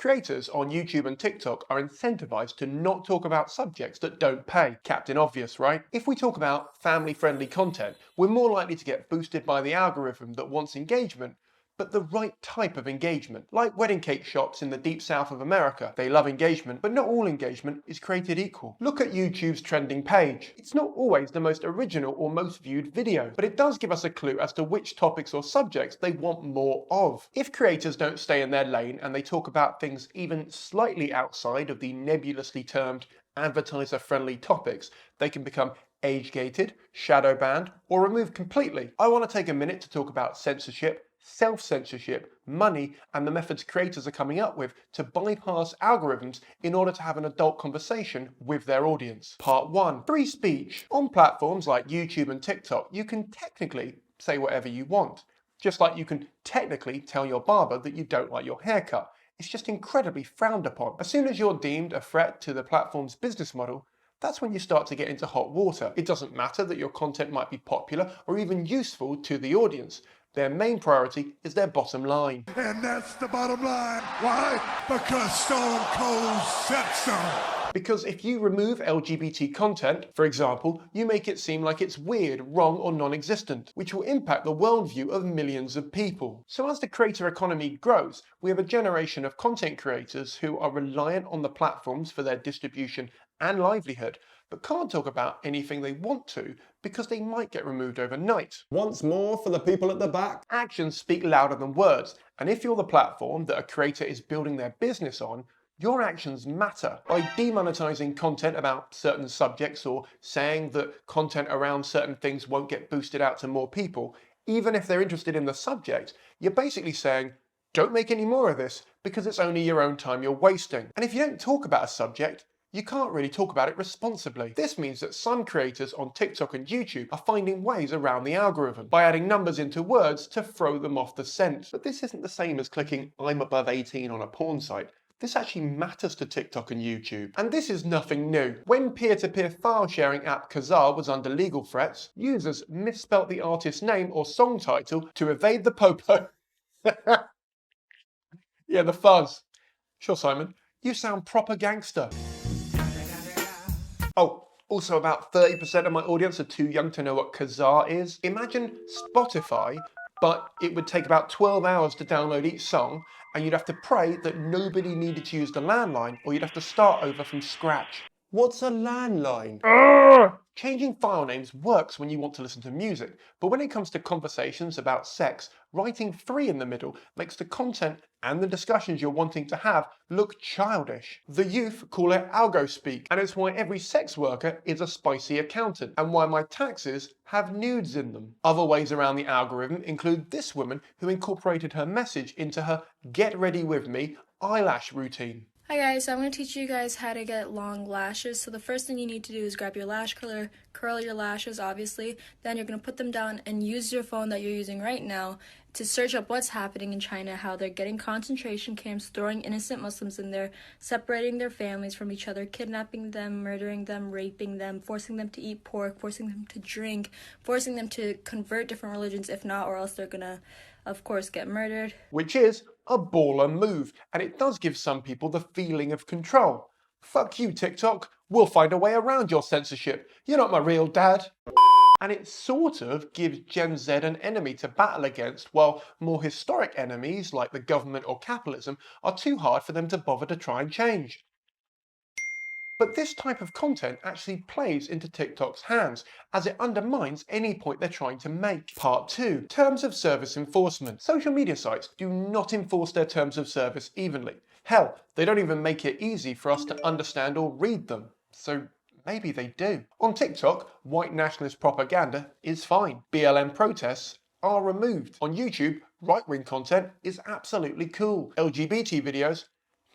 Creators on YouTube and TikTok are incentivized to not talk about subjects that don't pay. Captain Obvious, right? If we talk about family-friendly content, we're more likely to get boosted by the algorithm that wants engagement, but the right type of engagement. Like wedding cake shops in the deep south of America. They love engagement, but not all engagement is created equal. Look at YouTube's trending page. It's not always the most original or most viewed video, but it does give us a clue as to which topics or subjects they want more of. If creators don't stay in their lane and they talk about things even slightly outside of the nebulously termed advertiser-friendly topics, they can become age-gated, shadow-banned, or removed completely. I want to take a minute to talk about censorship, self-censorship, money, and the methods creators are coming up with to bypass algorithms in order to have an adult conversation with their audience. Part 1. Free speech. On platforms like YouTube and TikTok, you can technically say whatever you want. Just like you can technically tell your barber that you don't like your haircut. It's just incredibly frowned upon. As soon as you're deemed a threat to the platform's business model, that's when you start to get into hot water. It doesn't matter that your content might be popular or even useful to the audience. Their main priority is their bottom line. And that's the bottom line. Why? Because Stone Cold said so. Because if you remove LGBT content, for example, you make it seem like it's weird, wrong, or non-existent, which will impact the worldview of millions of people. So as the creator economy grows, we have a generation of content creators who are reliant on the platforms for their distribution and livelihood, but can't talk about anything they want to because they might get removed overnight. Once more, for the people at the back, actions speak louder than words, and if you're the platform that a creator is building their business on, your actions matter. By demonetizing content about certain subjects or saying that content around certain things won't get boosted out to more people, even if they're interested in the subject, you're basically saying, don't make any more of this because it's only your own time you're wasting. And if you don't talk about a subject, you can't really talk about it responsibly. This means that some creators on TikTok and YouTube are finding ways around the algorithm by adding numbers into words to throw them off the scent. But this isn't the same as clicking I'm above 18 on a porn site. This actually matters to TikTok and YouTube. And this is nothing new. When peer-to-peer file sharing app Kazaa was under legal threats, users misspelt the artist's name or song title to evade the popo. Yeah, the fuzz. Sure, Simon. You sound proper gangster. Oh, also about 30% of my audience are too young to know what Kazaa is. Imagine Spotify, but it would take about 12 hours to download each song, and you'd have to pray that nobody needed to use the landline, or you'd have to start over from scratch. What's a landline? Changing file names works when you want to listen to music, but when it comes to conversations about sex, writing 3 in the middle makes the content and the discussions you're wanting to have look childish. The youth call it algo speak, and it's why every sex worker is a spicy accountant, and why my taxes have nudes in them. Other ways around the algorithm include this woman who incorporated her message into her get ready with me eyelash routine. Hi guys, so I'm going to teach you guys how to get long lashes. So the first thing you need to do is grab your lash curler, curl your lashes obviously, then you're going to put them down and use your phone that you're using right now to search up what's happening in China, how they're getting concentration camps, throwing innocent Muslims in there, separating their families from each other, kidnapping them, murdering them, raping them, forcing them to eat pork, forcing them to drink, forcing them to convert different religions if not, or else they're going to, of course, get murdered. Which is a baller move, and it does give some people the feeling of control. Fuck you, TikTok. We'll find a way around your censorship. You're not my real dad. And it sort of gives Gen Z an enemy to battle against, while more historic enemies like the government or capitalism are too hard for them to bother to try and change. But this type of content actually plays into TikTok's hands, as it undermines any point they're trying to make. Part 2. Terms of service enforcement. Social media sites do not enforce their terms of service evenly. Hell, they don't even make it easy for us to understand or read them. So maybe they do. On TikTok, white nationalist propaganda is fine. BLM protests are removed. On YouTube, right-wing content is absolutely cool. LGBT videos,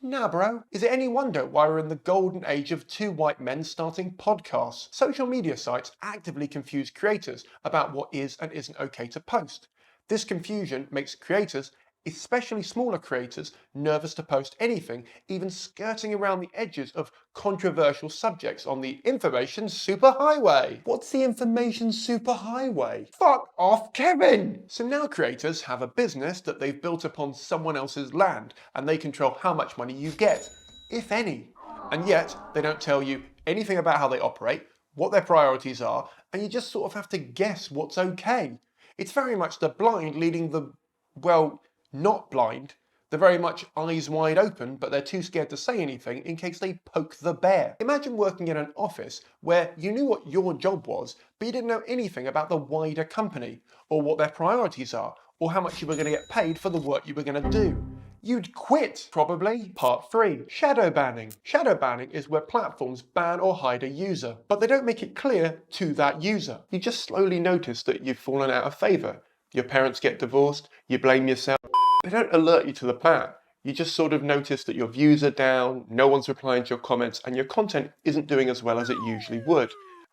nah bro. Is it any wonder why we're in the golden age of 2 white men starting podcasts? Social media sites actively confuse creators about what is and isn't okay to post. This confusion makes creators especially smaller creators nervous to post anything, even skirting around the edges of controversial subjects on the information superhighway. What's the information superhighway? Fuck off, Kevin! So now creators have a business that they've built upon someone else's land, and they control how much money you get, if any. And yet, they don't tell you anything about how they operate, what their priorities are, and you just sort of have to guess what's okay. It's very much the blind leading the, well, not blind. They're very much eyes wide open, but they're too scared to say anything in case they poke the bear. Imagine working in an office where you knew what your job was, but you didn't know anything about the wider company, or what their priorities are, or how much you were going to get paid for the work you were going to do. You'd quit, probably. Part 3. Shadowbanning. Shadowbanning is where platforms ban or hide a user, but they don't make it clear to that user. You just slowly notice that you've fallen out of favour. Your parents get divorced, you blame yourself. They don't alert you to the plan. You just sort of notice that your views are down, no one's replying to your comments, and your content isn't doing as well as it usually would.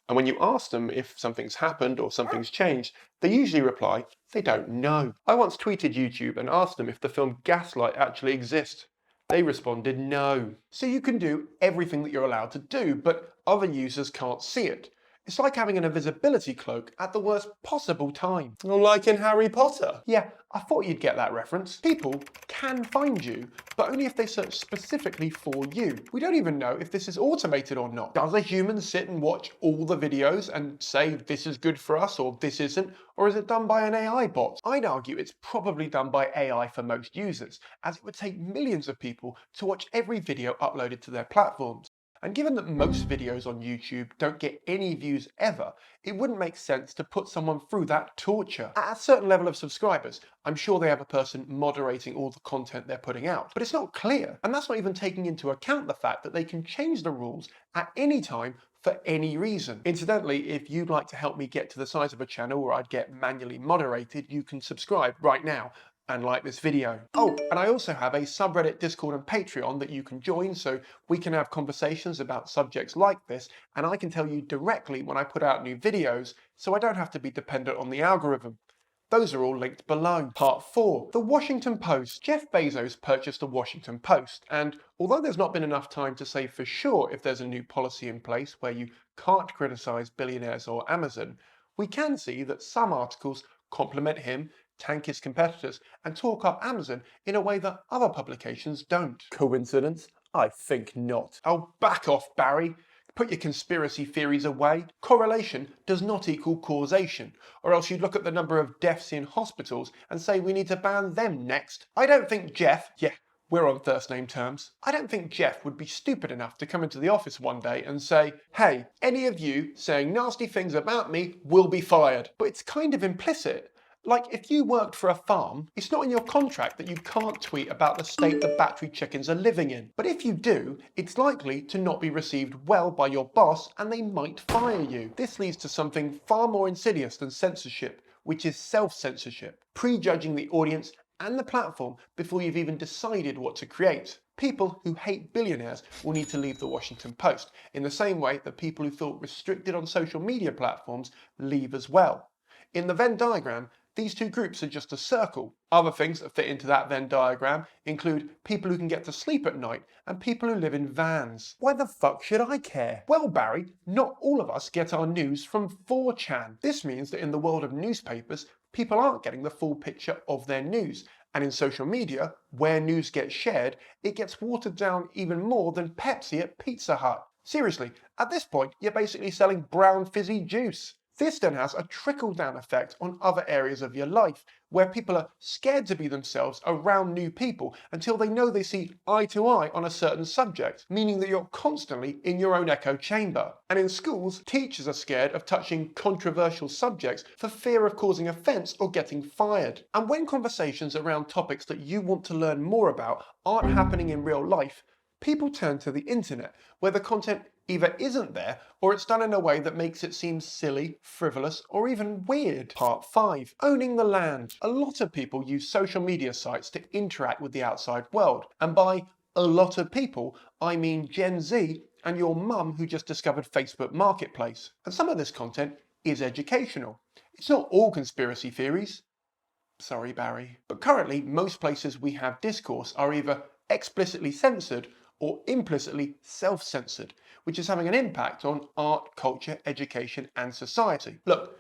And when you ask them if something's happened or something's changed, they usually reply, they don't know. I once tweeted YouTube and asked them if the film Gaslight actually exists. They responded no. So you can do everything that you're allowed to do, but other users can't see it. It's like having an invisibility cloak at the worst possible time. Like in Harry Potter. Yeah, I thought you'd get that reference. People can find you, but only if they search specifically for you. We don't even know if this is automated or not. Does a human sit and watch all the videos and say this is good for us or this isn't? Or is it done by an AI bot? I'd argue it's probably done by AI for most users, as it would take millions of people to watch every video uploaded to their platforms. And given that most videos on YouTube don't get any views ever, it wouldn't make sense to put someone through that torture. At a certain level of subscribers, I'm sure they have a person moderating all the content they're putting out, but it's not clear. And that's not even taking into account the fact that they can change the rules at any time for any reason. Incidentally, if you'd like to help me get to the size of a channel where I'd get manually moderated, you can subscribe right now and like this video. Oh, and I also have a subreddit, Discord and Patreon that you can join so we can have conversations about subjects like this, and I can tell you directly when I put out new videos so I don't have to be dependent on the algorithm. Those are all linked below. Part 4. The Washington Post. Jeff Bezos purchased the Washington Post, and although there's not been enough time to say for sure if there's a new policy in place where you can't criticize billionaires or Amazon, we can see that some articles compliment him, tank his competitors, and talk up Amazon in a way that other publications don't. Coincidence? I think not. Oh, back off, Barry. Put your conspiracy theories away. Correlation does not equal causation, or else you'd look at the number of deaths in hospitals and say we need to ban them next. I don't think Jeff, yeah, we're on first name terms. I don't think Jeff would be stupid enough to come into the office one day and say, hey, any of you saying nasty things about me will be fired. But it's kind of implicit. Like, if you worked for a farm, it's not in your contract that you can't tweet about the state the battery chickens are living in. But if you do, it's likely to not be received well by your boss and they might fire you. This leads to something far more insidious than censorship, which is self-censorship, prejudging the audience and the platform before you've even decided what to create. People who hate billionaires will need to leave the Washington Post, in the same way that people who feel restricted on social media platforms leave as well. In the Venn diagram, these two groups are just a circle. Other things that fit into that Venn diagram include people who can get to sleep at night and people who live in vans. Why the fuck should I care? Well, Barry, not all of us get our news from 4chan. This means that in the world of newspapers, people aren't getting the full picture of their news. And in social media, where news gets shared, it gets watered down even more than Pepsi at Pizza Hut. Seriously, at this point, you're basically selling brown fizzy juice. This then has a trickle-down effect on other areas of your life, where people are scared to be themselves around new people until they know they see eye to eye on a certain subject, meaning that you're constantly in your own echo chamber. And in schools, teachers are scared of touching controversial subjects for fear of causing offence or getting fired. And when conversations around topics that you want to learn more about aren't happening in real life, people turn to the internet, where the content either isn't there, or it's done in a way that makes it seem silly, frivolous, or even weird. Part 5. Owning the land. A lot of people use social media sites to interact with the outside world. And by a lot of people, I mean Gen Z and your mum who just discovered Facebook Marketplace. And some of this content is educational. It's not all conspiracy theories. Sorry, Barry. But currently, most places we have discourse are either explicitly censored or implicitly self-censored, which is having an impact on art, culture, education, and society. Look,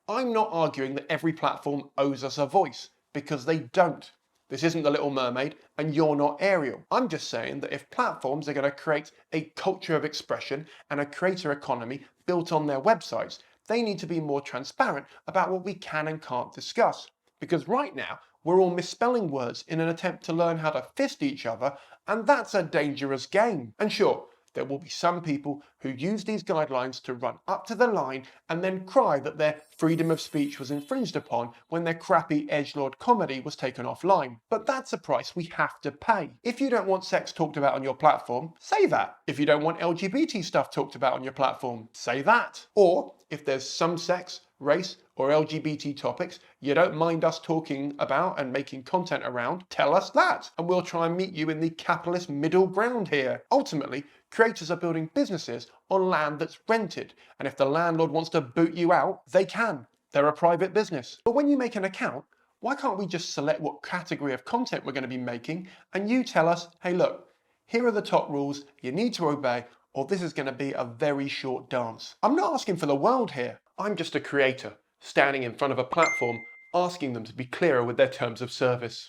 I'm not arguing that every platform owes us a voice, because they don't. This isn't The Little Mermaid, and you're not Ariel. I'm just saying that if platforms are going to create a culture of expression and a creator economy built on their websites, they need to be more transparent about what we can and can't discuss. Because right now, we're all misspelling words in an attempt to learn how to fist each other, and that's a dangerous game. And sure, there will be some people who use these guidelines to run up to the line and then cry that their freedom of speech was infringed upon when their crappy edgelord comedy was taken offline. But that's a price we have to pay. If you don't want sex talked about on your platform, say that. If you don't want LGBT stuff talked about on your platform, say that. Or if there's some sex, race, or LGBT topics you don't mind us talking about and making content around, tell us that, and we'll try and meet you in the capitalist middle ground here. Ultimately, creators are building businesses on land that's rented, and if the landlord wants to boot you out, they can. They're a private business. But when you make an account, why can't we just select what category of content we're going to be making, and you tell us, hey look, here are the top rules you need to obey, or this is going to be a very short dance. I'm not asking for the world here. I'm just a creator, standing in front of a platform, asking them to be clearer with their terms of service.